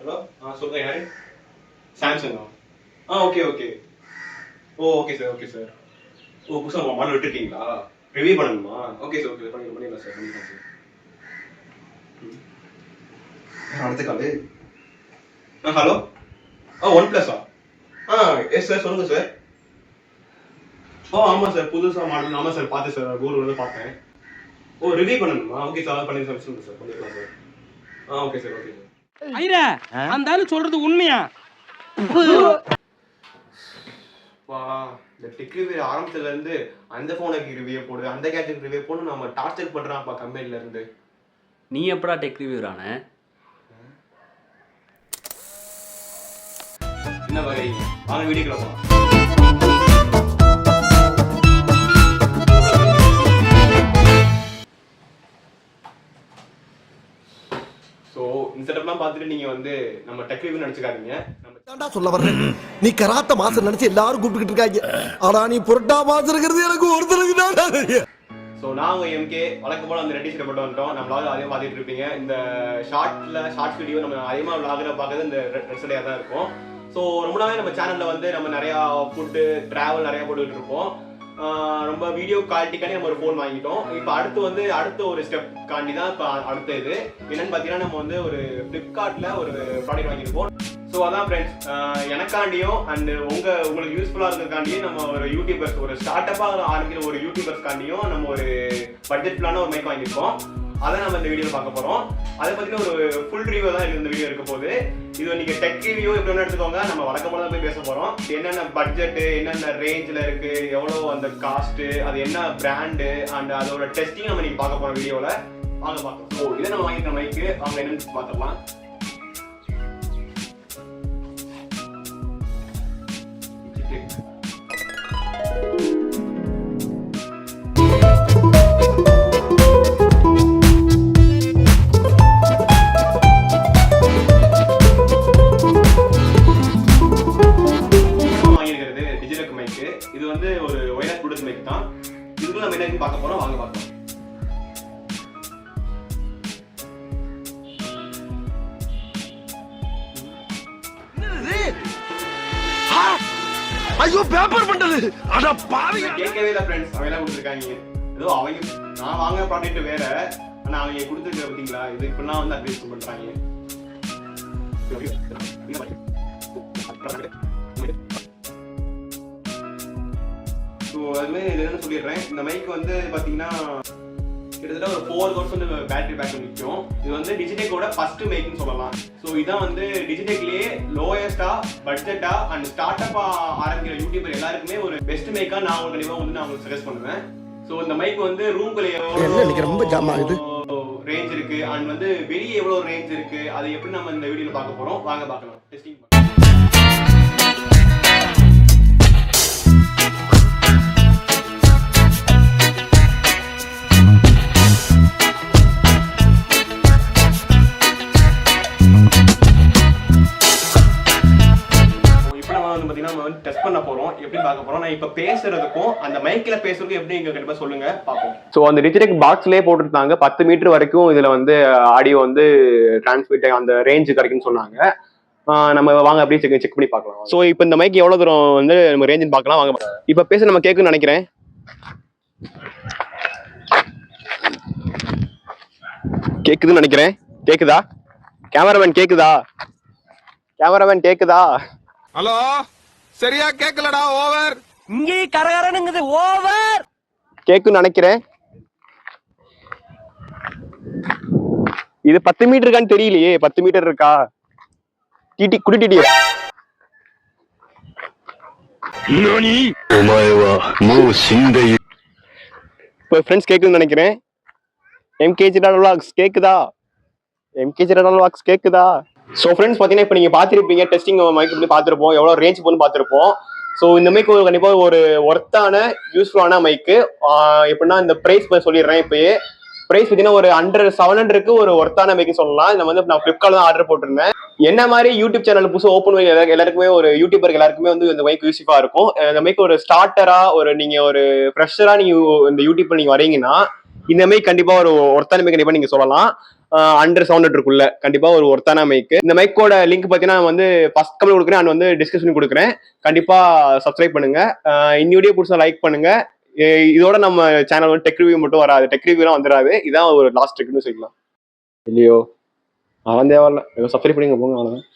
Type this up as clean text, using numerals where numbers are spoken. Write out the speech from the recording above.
Hello சொல்லுங்க யாரு? சாம்சங்கா? Okay okay. Okay sir okay sir. புதுசாக மாடல் விட்டுருக்கீங்களா? ரிவ்யூ பண்ணணுமா? ஓகே சார் ஓகே பண்ணிடலாம் சார் பண்ணிடலாம் சார். அடுத்த காலு. ஹலோ ஒன் ப்ளஸா? எஸ் சார் சொல்லுங்கள் சார். ஆமாம் சார் புதுசாக மாடல். ஆமாம் சார் பார்த்தேன் சார், கூகுள் வந்து பார்த்தேன். ரிவ்யூ பண்ணணுமா? ஓகே சார் பண்ணி சார் சொல்லுங்கள் சார் பண்ணிடலாம் sir. Okay sir okay sir. ஐயா அந்த ஆளு சொல்றது உண்மையா? வா இந்த டெக் ரிவ்யூ ஆரம்பத்துல இருந்து அந்த போனுக்கு ரிவ்யூ போடு, அந்த கேஜெட் ரிவ்யூ போடு, நம்ம டார்ச்சர் பண்றான்ப்பா கம்பெனில இருந்து. நீ எப்படா டெக் ரிவ்யூர் ஆன? என்ன வகைங்க? வாங்க வீடியோக்குள்ள போலாம். ஸோ இந்த செட்டப்லாம் பார்த்துட்டு நீங்க வந்து நம்ம டெக் ரிவ்யூ நினைச்சுக்காதீங்க. நம்ம சொல்ல வர்றேன், நீ கராத்த மாசம் நினைச்சு எல்லாரும் கூப்பிட்டுக்கிட்டு இருக்காங்க. ஆனா நீ புரட்டா மாசம் இருக்கிறது எனக்கு ஒருத்தருக்கு தான். ஸோ நாங்கள் எம்கே வழக்கம் போல் அந்த ரெட்டி சீட்டை போட்டு வந்துட்டோம். நம்மளால அதே பார்த்துட்டு இருப்பீங்க. இந்த ஷார்ட்ஸ் வீடியோ நம்ம அதிகமாக விளாகிற பார்க்கறது இந்த ரெட் சடையாக தான் இருக்கும். ஸோ ரொம்ப நாளே நம்ம சேனலில் வந்து நம்ம நிறையா ஃபுட்டு ட்ராவல் நிறையா போட்டுக்கிட்டு இருப்போம். ரொம்ப வீடியோ குவாலிட்டிக்காண்டி நம்ம ஒரு ஃபோன் வாங்கிட்டோம். இப்போ அடுத்த ஒரு ஸ்டெப் காண்டி தான் இப்போ அடுத்த இது என்னன்னு பார்த்தீங்கன்னா நம்ம வந்து ஒரு ஃப்ளிப்கார்ட்டில் ஒரு ப்ராடக்ட் வாங்கியிருப்போம். ஸோ அதான் ஃப்ரெண்ட்ஸ், எனக்காண்டியும் அண்ட் உங்களுக்கு யூஸ்ஃபுல்லாக இருக்கிறதுக்காண்டியும் நம்ம ஒரு யூடியூபர்ஸ் ஒரு ஸ்டார்ட் அப்பாக ஆரம்பிக்கிற ஒரு யூடியூபர்ஸ்காண்டியும் நம்ம ஒரு பட்ஜெட் பிளான ஒரு மைக் வாங்கியிருக்கோம். அதை நம்ம இந்த வீடியோவில் பார்க்க போகிறோம். அதை பற்றின ஒரு ஃபுல் ரிவ்யூ தான் இந்த வீடியோ இருக்க போகுது. இது நீங்கள் டெக் ரிவ்யூ எப்படி ஒன்று எடுத்துக்கோங்க. நம்ம வழக்கமாக தான் போய் பேச போகிறோம். என்னென்ன பட்ஜெட்டு, என்னென்ன ரேஞ்சில் இருக்குது, எவ்வளோ அந்த காஸ்ட்டு, அது என்ன பிராண்டு அண்ட் அதோட டெஸ்டிங் நம்ம நீங்கள் பார்க்க போகிறோம் வீடியோவில். வாங்க பார்க்கலாம். ஸோ இதை நம்ம வாங்கிக்கிற மைக்கு அவங்க என்னென்னு பார்த்துக்கலாம். இது வந்து ஒரு ஒயர்லெஸ் ப்ளூடூத் மைக் தான். இதுக்குள்ள நம்ம என்ன பார்க்க போறோம், வாங்க பார்க்கலாம். ஐயோ பேப்பர் பண்டது அட பாவி கேட்கவே இல்ல ஃப்ரெண்ட்ஸ். அவங்க எல்லாம் கொடுத்துருக்காங்க. ஏதோ அவங்க நான் வாங்க ப்ராடக்ட் வேற, ஆனா அவங்க கொடுத்துருக்க பார்த்தீங்களா, இது இப்பெல்லாம் வந்து அட்வைஸ் பண்றாங்க. ஸோ அதுவே இது என்ன சொல்லிடுறேன், இந்த மைக் வந்து பார்த்தீங்கன்னா கிட்டத்தட்ட ஒரு 4 ஹவர்ஸ் வந்து பேட்டரி பேக்கப் நிற்கும். இது வந்து டிஜிடெக்கோட ஃபர்ஸ்ட் மைக்னு சொல்லலாம். ஸோ இதான் வந்து டிஜிடெக்லேயே லோயஸ்டா பட்ஜெட்டா அண்ட் ஸ்டார்ட் அப் ஆரம்பிக்கிற யூடியூபர் எல்லாருக்குமே ஒரு பெஸ்ட் மைக்கா நான் உங்களுக்கு கண்டிப்பாக வந்து நான் உங்களுக்கு சஜஸ்ட் பண்ணுவேன். ஸோ இந்த மைக் வந்து ரூம்குள்ள ரொம்ப ஜாம் ஆகுது ரேஞ்ச் இருக்கு அண்ட் வந்து வெளியே எவ்வளோ ரேஞ்ச் இருக்கு, அதை எப்படி நம்ம இந்த வீடியோவில் பார்க்க போறோம். வாங்க பார்க்கலாம். டெஸ்டிங் டெஸ்ட் பண்ண போறோம். எப்படி பார்க்க போறோம், நான் இப்ப பேசுறதுக்கும் அந்த மைக்ல பேசுறதுக்கும் எப்படி நீங்க கண்டிப்பா சொல்லுங்க பார்ப்போம். சோ அந்த டிஜிடெக் பாக்ஸ்லயே போட்டுருந்தாங்க 10 மீட்டர் வரைக்கும் இதுல வந்து ஆடியோ வந்து டிரான்ஸ்மிட் அந்த ரேஞ்ச் கிடைக்குன்னு சொன்னாங்க. நம்ம வாங்க அப்படியே செக் பண்ணி பார்க்கலாம். சோ இப்போ இந்த மைக் எவ்வளவு தூரம் வந்து நம்ம ரேஞ்சுன்னு பார்க்கலாம். வாங்க இப்ப பேச நம்ம கேட்குன்னு நினைக்கிறேன். கேக்குதுன்னு நினைக்கிறேன். கேக்குதா கேமராமேன்? கேக்குதா கேமராமேன்? கேக்குதா? ஹலோ, சரியா கேக்கலடா. ஓவர். இங்கே கரகரனுங்குது. ஓவர். கேக்குன்னு நினைக்கிறேன். இது 10 மீட்டர் இருக்கான்னு தெரியலையே. 10 மீட்டர் இருக்கா? டிடி குடி டிடி. நானி ஓமாயவா மோ சிந்தை. இப்போ ஃப்ரெண்ட்ஸ் கேக்குதுன்னு நினைக்கிறேன். எம்கேஜி வ்ளாக்ஸ் கேக்குதா? எம்கேஜி வ்ளாக்ஸ் கேக்குதா? ஸோ ஃப்ரெண்ட்ஸ் பார்த்தீங்கன்னா இப்போ நீங்கள் பார்த்துருப்பீங்க, டெஸ்டிங் மைக் வந்து பார்த்துருப்போம், எவ்வளோ ரேஞ்ச் போன்னு பார்த்துருப்போம். ஸோ இந்த மைக் கண்டிப்பாக ஒரு ஒர்த்தான யூஸ்ஃபுல்லான மைக்கு. எப்படின்னா இந்த ப்ரைஸ் சொல்லிடுறேன். இப்போயே ப்ரைஸ் பார்த்தீங்கன்னா ஒரு 700க்கு ஒரு ஒர்த்தான மைக்கு சொல்லலாம். இந்த வந்து நான் ஃப்ளிப்கார்ட் தான் ஆர்டர் போட்டிருந்தேன். என்ன மாதிரி யூடியூப் சேனல் புதுசாக ஓப்பன் பண்ணி எல்லாருக்குமே ஒரு யூடியூபருக்கு எல்லாருக்குமே வந்து இந்த மைக் யூஸ்ஃபுல்லாக இருக்கும். இந்த மைக் ஒரு ஸ்டார்டரா ஒரு நீங்கள் ஒரு ஃப்ரெஷராக நீங்கள் இந்த யூடியூப்ல நீங்கள் வரீங்கன்னா இந்த மைக் கண்டிப்பாக ஒரு ஒர்த்தான மைக் கண்டிப்பாக நீங்கள் சொல்லலாம். அண்டர் $700 இருக்குள்ள கண்டிப்பா ஒரு ஒர்த்தான மைக். இந்த மைக்கோட லிங்க் பார்த்தீங்கன்னா வந்து ஃபர்ஸ்ட் கமெண்ட் கொடுக்குறேன் அண்ட் வந்து டிஸ்கிரிப்ஷன் கொடுக்குறேன். கண்டிப்பா சப்ஸ்கிரைப் பண்ணுங்க. இந்த வீடியோ பிடிச்சா லைக் பண்ணுங்க. இதோட நம்ம சேனல் வந்து டெக் ரிவ்யூ மட்டும் வராது, டெக் ரிவ்யூலாம் வந்துடாது. இதான் ஒரு லாஸ்ட் டெக்னு சொல்லலாம் இல்லையோ. அவன் தேவையில்ல, சப்ஸ்கிரைப் பண்ணிங்க போங்க அவ்வளோதான்.